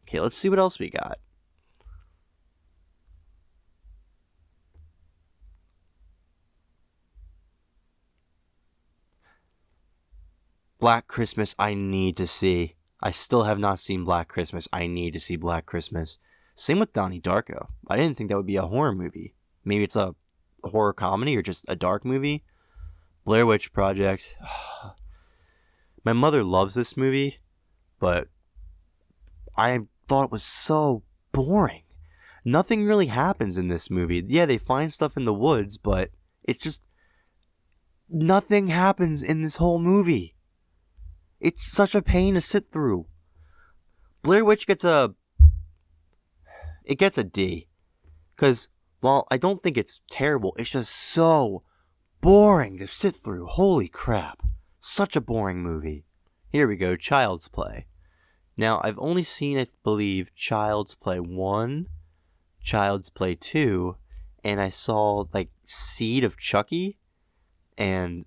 Okay, let's see what else we got. Black Christmas, I need to see. I still have not seen Black Christmas. I need to see Black Christmas. Same with Donnie Darko. I didn't think that would be a horror movie. Maybe it's a horror comedy or just a dark movie. Blair Witch Project. My mother loves this movie, but I thought it was so boring. Nothing really happens in this movie. Yeah, they find stuff in the woods, but it's just nothing happens in this whole movie. It's such a pain to sit through. Blair Witch gets a D. Because while I don't think it's terrible, it's just so boring to sit through. Holy crap. Such a boring movie. Here we go, Child's Play. Now, I've only seen, I believe, Child's Play 1, Child's Play 2, and I saw, like, Seed of Chucky, and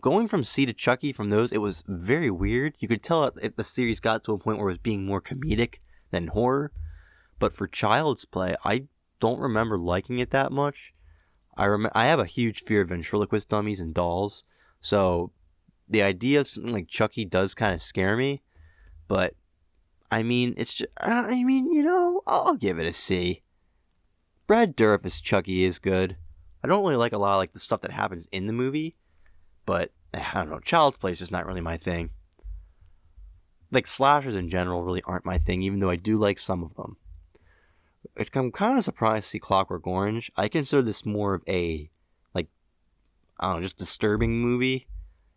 going from Seed of Chucky from those, it was very weird. You could tell the series got to a point where it was being more comedic than horror, but for Child's Play, I don't remember liking it that much. I have a huge fear of ventriloquist dummies and dolls, so the idea of something like Chucky does kind of scare me, but I mean, it's just, I'll give it a C. Brad Dourif as Chucky is good. I don't really like a lot of like the stuff that happens in the movie, but I don't know, Child's Play is just not really my thing. Like slashers in general really aren't my thing, even though I do like some of them. I'm kind of surprised to see Clockwork Orange. I consider this more of a, like, I don't know, just disturbing movie.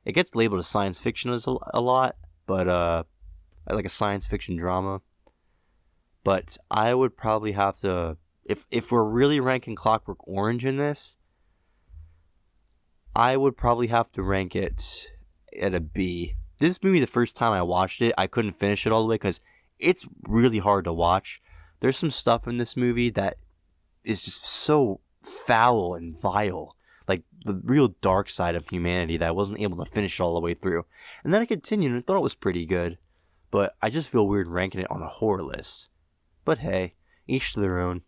It gets labeled as science fiction a lot, but I like a science fiction drama. But I would probably have to, if we're really ranking Clockwork Orange in this, I would probably have to rank it at a B. This movie, the first time I watched it, I couldn't finish it all the way because it's really hard to watch. There's some stuff in this movie that is just so foul and vile. Like the real dark side of humanity that I wasn't able to finish it all the way through. And then I continued and I thought it was pretty good. But I just feel weird ranking it on a horror list. But hey, each to their own.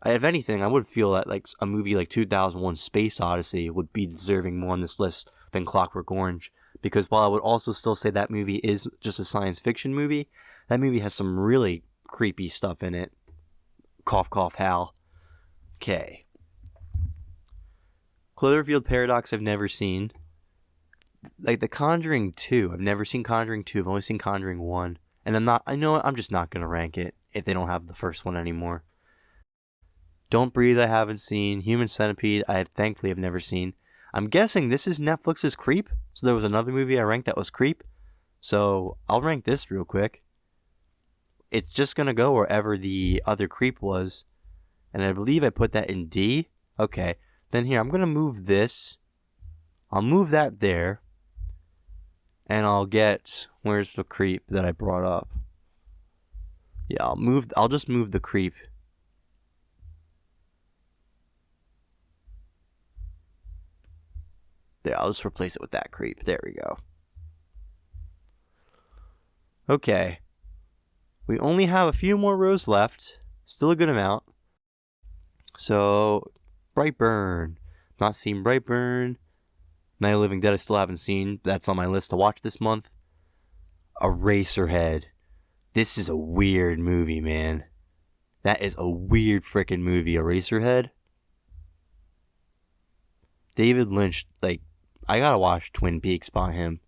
If anything, I would feel that like a movie like 2001 Space Odyssey would be deserving more on this list than Clockwork Orange. Because while I would also still say that movie is just a science fiction movie, that movie has some really creepy stuff in it. Cough, cough, Hal. Okay. Cloverfield Paradox I've never seen. Like The Conjuring 2, I've never seen Conjuring 2, I've only seen Conjuring 1. And I'm just not going to rank it if they don't have the first one anymore. Don't Breathe I haven't seen. Human Centipede I thankfully have never seen. I'm guessing this is Netflix's Creep. So there was another movie I ranked that was Creep. So I'll rank this real quick. It's just going to go wherever the other Creep was. And I believe I put that in D. Okay. Then here, I'm going to move this. I'll move that there. And I'll get... Where's the Creep that I brought up? Yeah, I'll just move the Creep. There, I'll just replace it with that Creep. There we go. Okay. We only have a few more rows left. Still a good amount. So, Brightburn. Not seen Brightburn. Night of the Living Dead I still haven't seen. That's on my list to watch this month. Eraserhead. This is a weird movie, man. That is a weird freaking movie, Eraserhead. David Lynch, like, I gotta watch Twin Peaks by him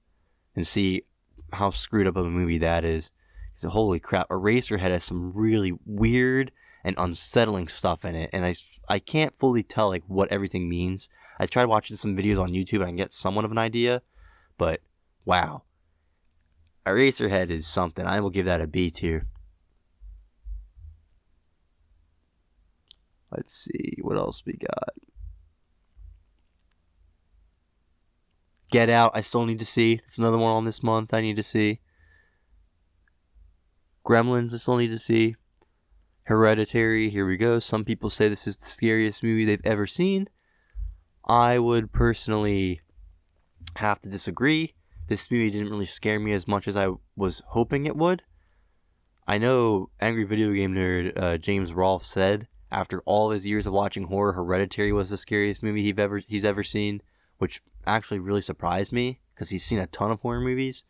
and see how screwed up of a movie that is. So, holy crap, Eraserhead has some really weird and unsettling stuff in it, and I can't fully tell like what everything means. I tried watching some videos on YouTube and I can get somewhat of an idea, but wow. Eraserhead is something. I will give that a B tier. Let's see, what else we got? Get Out, I still need to see. It's another one on this month I need to see. Gremlins, I still need to see. Hereditary, here we go. Some people say this is the scariest movie they've ever seen. I would personally have to disagree. This movie didn't really scare me as much as I was hoping it would. I know Angry Video Game Nerd James Rolfe said after all his years of watching horror, Hereditary was the scariest movie he's ever seen, which actually really surprised me because he's seen a ton of horror movies.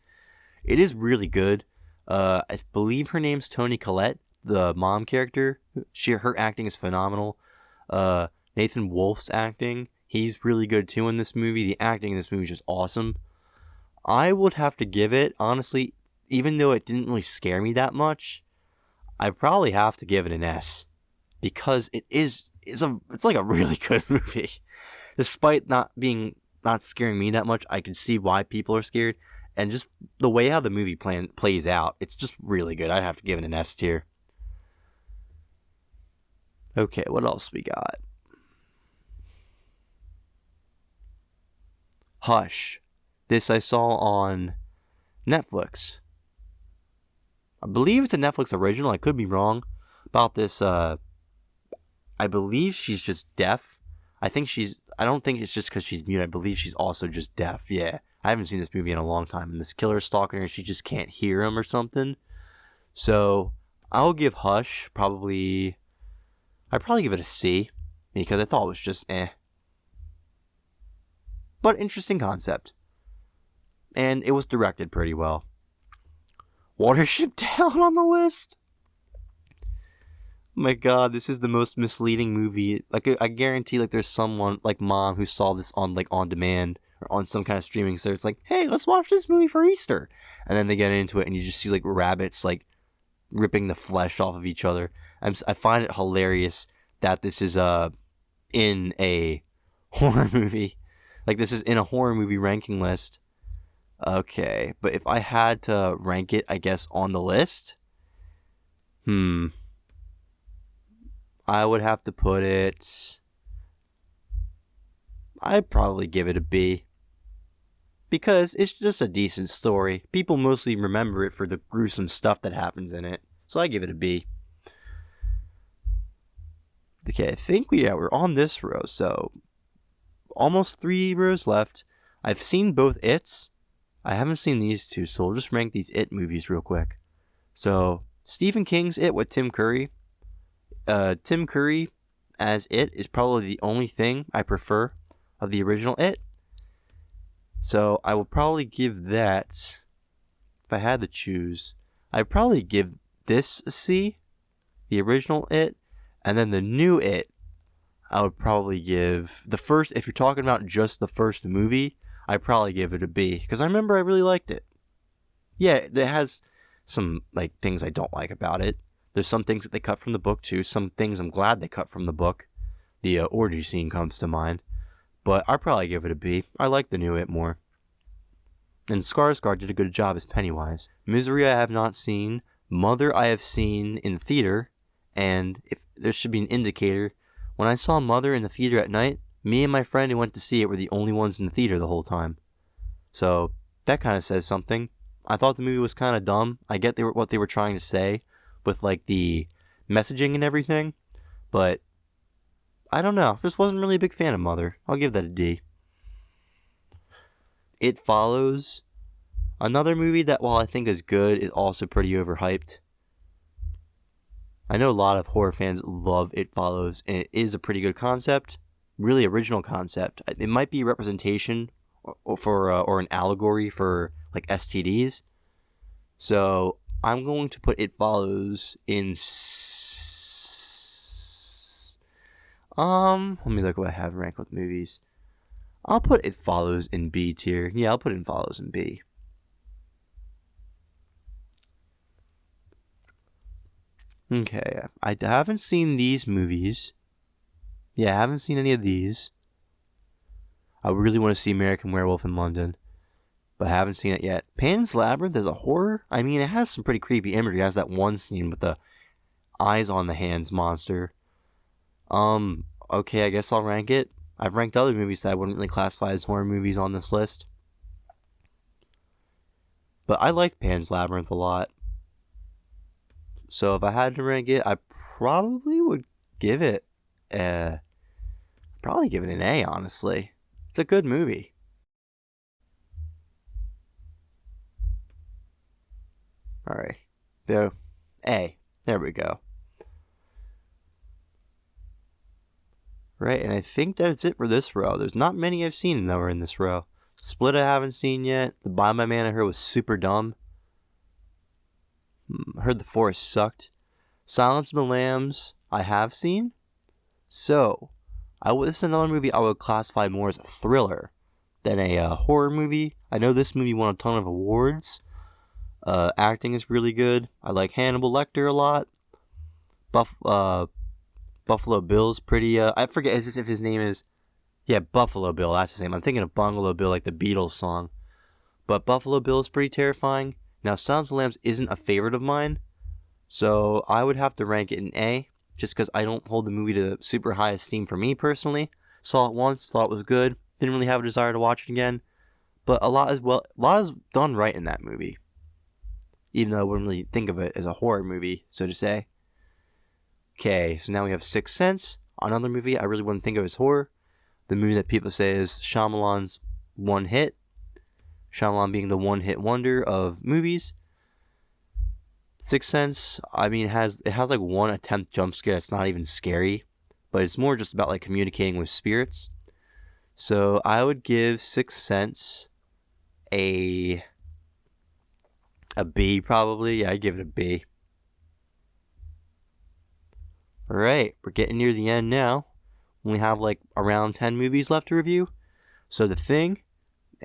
It is really good. I believe her name's Toni Collette, the mom character. Her acting is phenomenal. Nathan Wolf's acting, he's really good too in this movie. The acting in this movie is just awesome. I would have to give it, honestly, even though it didn't really scare me that much, I probably have to give it an S. Because it's like a really good movie. Despite not scaring me that much, I can see why people are scared. And just the way how the movie plays out, it's just really good. I'd have to give it an S tier. Okay, what else we got? Hush. This I saw on Netflix. I believe it's a Netflix original. I could be wrong about this. I believe she's just deaf. I don't think it's just because she's mute. I believe she's also just deaf. Yeah. I haven't seen this movie in a long time. And this killer is stalking her. She just can't hear him or something. So I'll give Hush I'd probably give it a C. Because I thought it was just eh. But interesting concept. And it was directed pretty well. Watership Down on the list. Oh my god, this is the most misleading movie. Like, I guarantee, like, there's someone, like, mom who saw this on, like, on demand or on some kind of streaming service. It's like, hey, let's watch this movie for Easter. And then they get into it and you just see, like, rabbits, like, ripping the flesh off of each other. I find it hilarious that this is, in a horror movie. Like, this is in a horror movie ranking list. Okay, but if I had to rank it, I guess, on the list, I would have to put it, I'd probably give it a B. Because it's just a decent story. People mostly remember it for the gruesome stuff that happens in it. So I give it a B. Okay, I think we're on this row, so almost 3 rows left. I've seen both It's. I haven't seen these two, so we'll just rank these It movies real quick. So, Stephen King's It with Tim Curry. Tim Curry as It is probably the only thing I prefer of the original It. So, I will probably give that, if I had to choose, I'd probably give this a C, the original It, and then the new It, I would probably give the first, if you're talking about just the first movie, I'd probably give it a B, because I remember I really liked it. Yeah, it has some like things I don't like about it. There's some things that they cut from the book too, some things I'm glad they cut from the book. The orgy scene comes to mind, but I'd probably give it a B. I like the new It more. And Skarsgård did a good job as Pennywise. Misery I have not seen. Mother I have seen in theater, and if there should be an indicator, when I saw Mother in the theater at night, me and my friend who went to see it were the only ones in the theater the whole time. So that kind of says something. I thought the movie was kind of dumb. I get what they were trying to say with like the messaging and everything, but I don't know. Just wasn't really a big fan of Mother. I'll give that a D. It Follows. Another movie that, while I think is good, is also pretty overhyped. I know a lot of horror fans love It Follows, and it is a pretty good concept. Really original concept. It might be a representation or an allegory for like STDs. So I'm going to put It Follows in. Let me look what I have ranked with movies. I'll put It Follows in B tier. Yeah, I'll put It Follows in B. Okay, I haven't seen these movies. Yeah, I haven't seen any of these. I really want to see American Werewolf in London, but I haven't seen it yet. Pan's Labyrinth is a horror. I mean, it has some pretty creepy imagery. It has that one scene with the eyes on the hands monster. Okay, I guess I'll rank it. I've ranked other movies that I wouldn't really classify as horror movies on this list. But I liked Pan's Labyrinth a lot. So if I had to rank it, I probably would give it an A, honestly. It's a good movie. Alright. So, A. There we go. Right, and I think that's it for this row. There's not many I've seen that were in this row. Split I haven't seen yet. The Bye Bye Man I heard was super dumb. I heard The Forest sucked. Silence of the Lambs I have seen. So, this is another movie I would classify more as a thriller than a horror movie. I know this movie won a ton of awards. Acting is really good. I like Hannibal Lecter a lot. Buffalo Bill's pretty, I forget as if his name is, yeah, Buffalo Bill, that's his name. I'm thinking of Bungalow Bill, like the Beatles song. But Buffalo Bill is pretty terrifying. Now, Silence of the Lambs isn't a favorite of mine, so I would have to rank it an A, just because I don't hold the movie to super high esteem for me personally. Saw it once, thought it was good, didn't really have a desire to watch it again, but a lot is done right in that movie. Even though I wouldn't really think of it as a horror movie, so to say. Okay, so now we have Sixth Sense, another movie I really wouldn't think of as horror. The movie that people say is Shyamalan's one hit. Shyamalan being the one-hit wonder of movies. Sixth Sense, I mean, it has like one attempt jump scare that's not even scary, but it's more just about like communicating with spirits. So I would give Sixth Sense a B probably. Yeah, I'd give it a B. Alright, we're getting near the end now. We have like around 10 movies left to review. So The Thing,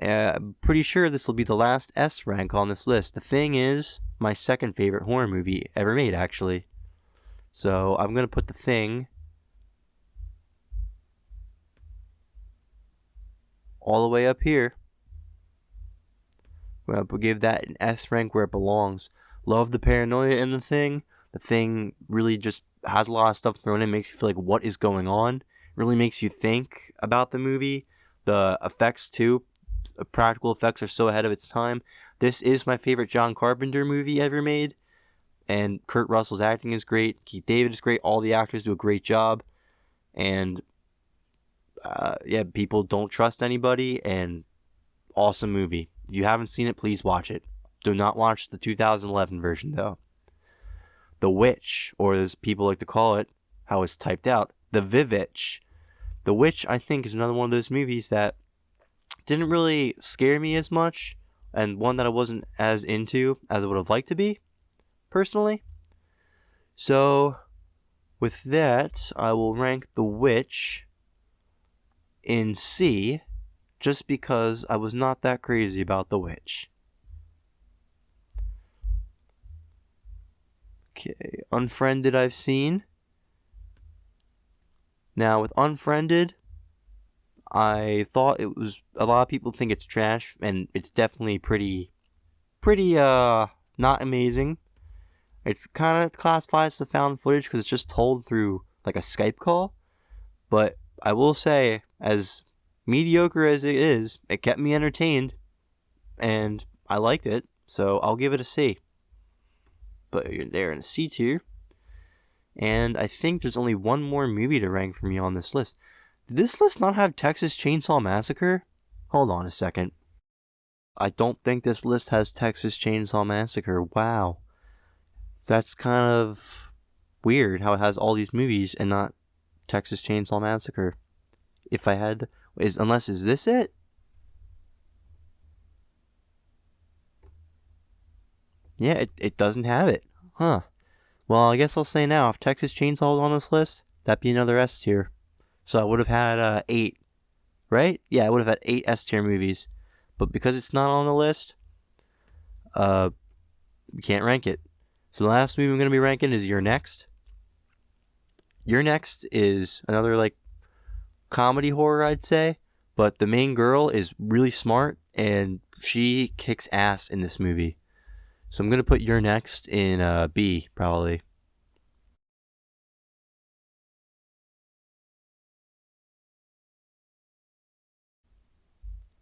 I'm pretty sure this will be the last S rank on this list. The Thing is my second favorite horror movie ever made, actually. So I'm going to put The Thing all the way up here. We're going to give that an S rank where it belongs. Love the paranoia in The Thing. The Thing really just has a lot of stuff thrown in, makes you feel like what is going on. Really makes you think about the movie. The effects too, practical effects are so ahead of its time. This is my favorite John Carpenter movie ever made, and Kurt Russell's acting is great. Keith David is great. All the actors do a great job, and yeah, people don't trust anybody, and awesome movie. If you haven't seen it, please watch it. Do not watch the 2011 version though. The Witch, or as people like to call it, how it's typed out, The Vivitch. The Witch, I think, is another one of those movies that didn't really scare me as much, and one that I wasn't as into as I would have liked to be, personally. So, with that, I will rank The Witch in C, just because I was not that crazy about The Witch. Okay, Unfriended I've seen. Now, with Unfriended, I thought it was, a lot of people think it's trash, and it's definitely pretty, not amazing. It's kind of classified as the found footage because it's just told through, like, a Skype call. But I will say, as mediocre as it is, it kept me entertained, and I liked it, so I'll give it a C. But you're there in a C tier. And I think there's only one more movie to rank for me on this list. Did this list not have Texas Chainsaw Massacre? Hold on a second. I don't think this list has Texas Chainsaw Massacre. Wow. That's kind of weird how it has all these movies and not Texas Chainsaw Massacre. If I had... is this it? Yeah, it doesn't have it. Huh. Well, I guess I'll say now, if Texas Chainsaw was on this list, that'd be another S tier. So I would have had 8, right? Yeah, I would have had 8 S tier movies. But because it's not on the list, we can't rank it. So the last movie I'm going to be ranking is You're Next. You're Next is another, like, comedy horror, I'd say. But the main girl is really smart, and she kicks ass in this movie. So I'm going to put You're Next in B, probably.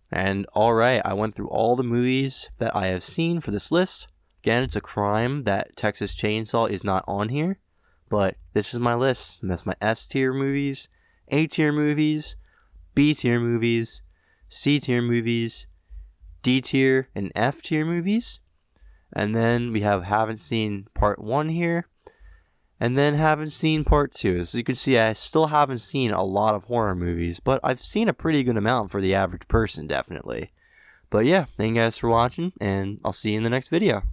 And alright, I went through all the movies that I have seen for this list. Again, it's a crime that Texas Chainsaw is not on here. But this is my list. And that's my S tier movies, A tier movies, B tier movies, C tier movies, D tier, and F tier movies. And then we haven't seen part 1 here. And then haven't seen part 2. As you can see, I still haven't seen a lot of horror movies, but I've seen a pretty good amount for the average person, definitely. But yeah, thank you guys for watching, and I'll see you in the next video.